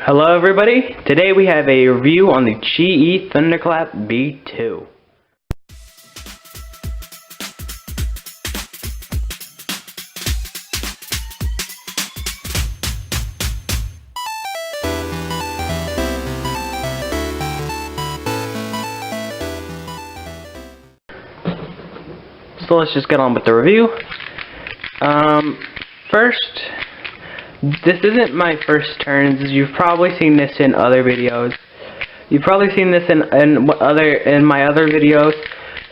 Hello everybody, today we have a review on the GE Thunderclap V2. So let's just get on with the review. First, this isn't my first turns. You've probably seen this in other videos. You've probably seen this in my other videos.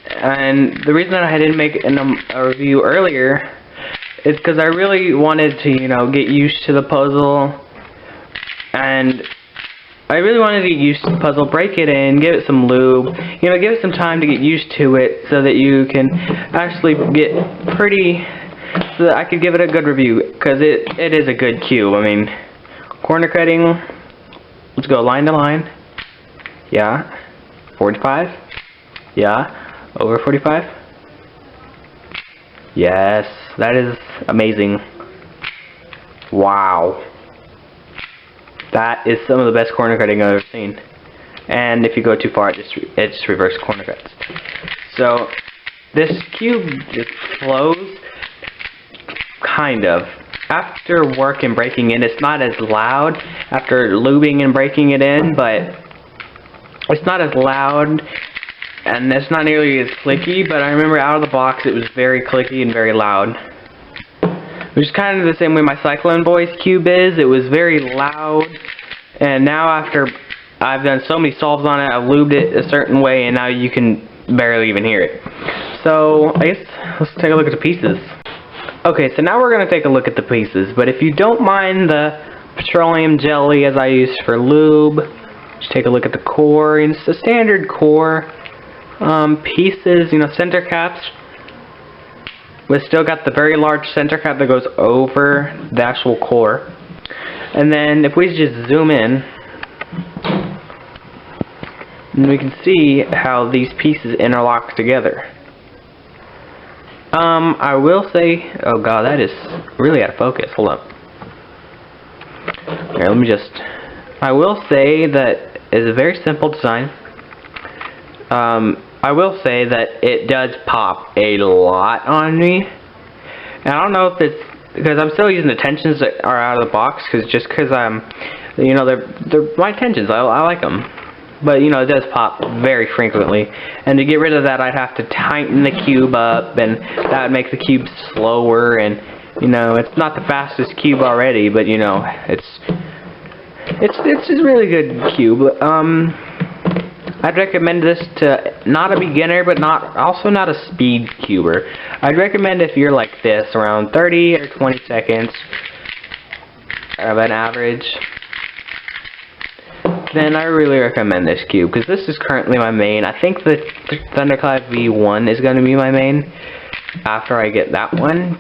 And the reason that I didn't make a review earlier is because I really wanted to, get used to the puzzle. And I really wanted to get used to the puzzle, break it in, give it some lube, give it some time to get used to it so that you can actually get so that I could give it a good review, because it is a good cube. I mean, corner cutting, let's go line to line, yeah, 45, yeah, over 45, yes, that is amazing, wow, that is some of the best corner cutting I've ever seen, and if you go too far, it just reverse corner cuts. So, this cube just flows. Kind of. After work and breaking in, it's not as loud after lubing and breaking it in, but it's not as loud and it's not nearly as clicky, but I remember out of the box it was very clicky and very loud. Which is kind of the same way my Cyclone Boys cube is. It was very loud, and now after I've done so many solves on it, I've lubed it a certain way, and now you can barely even hear it. So, I guess let's take a look at the pieces. Okay, so now we're going to take a look at the pieces, but if you don't mind the petroleum jelly as I used for lube, just take a look at the core. And it's a standard core. Pieces, center caps. We still got the very large center cap that goes over the actual core. And then if we just zoom in, we can see how these pieces interlock together. I will say, oh god, that is really out of focus. Hold up. Here, I will say that it's a very simple design. I will say that it does pop a lot on me. And I don't know if it's because I'm still using the tensions that are out of the box, because I'm, they're my tensions. I like them. But, it does pop very frequently. And to get rid of that, I'd have to tighten the cube up, and that would make the cube slower. And, it's not the fastest cube already, but, it's a really good cube. I'd recommend this to not a beginner, but also not a speed cuber. I'd recommend if you're like this, around 30 or 20 seconds of an average, then I really recommend this cube, because this is currently my main. I think the Thunderclap V1 is going to be my main after I get that one,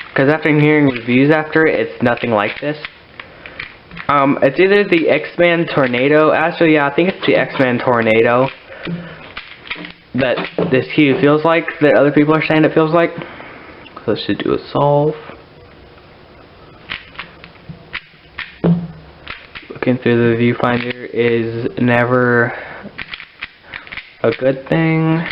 because after hearing reviews after it, it's nothing like this. It's either the X-Man Tornado. Actually, yeah, I think it's the X-Man Tornado that this cube feels like, that other people are saying it feels like. So let's just do a solve. Looking through the viewfinder is never a good thing.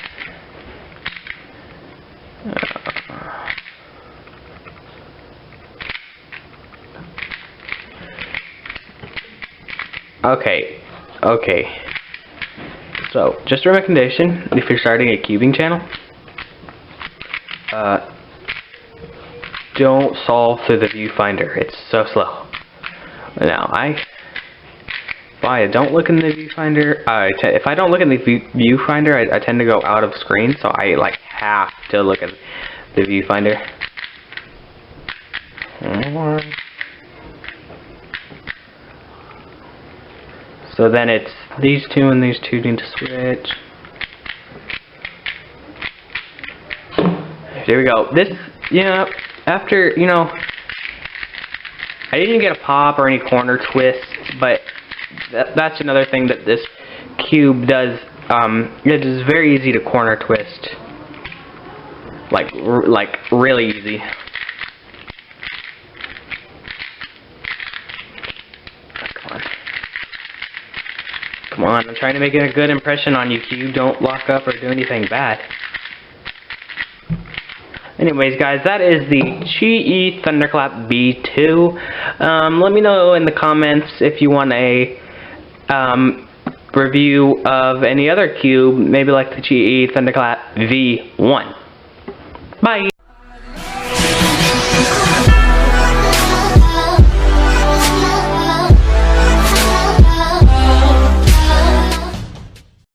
Okay. So, just a recommendation, if you're starting a cubing channel, don't solve through the viewfinder. It's so slow. Now, I don't look in the viewfinder. If I don't look in the viewfinder, I tend to go out of screen, so I have to look at the viewfinder. So then it's these two and these two need to switch. There we go. This, after, I didn't get a pop or any corner twist, but that's another thing that this cube does. It is very easy to corner twist, like really easy. Come on. Come on, I'm trying to make a good impression on you, Cube. Don't lock up or do anything bad. Anyways, guys, that is the Chi-E Thunderclap V2. Let me know in the comments if you want a review of any other cube, maybe like the Chi-E Thunderclap V1. Bye!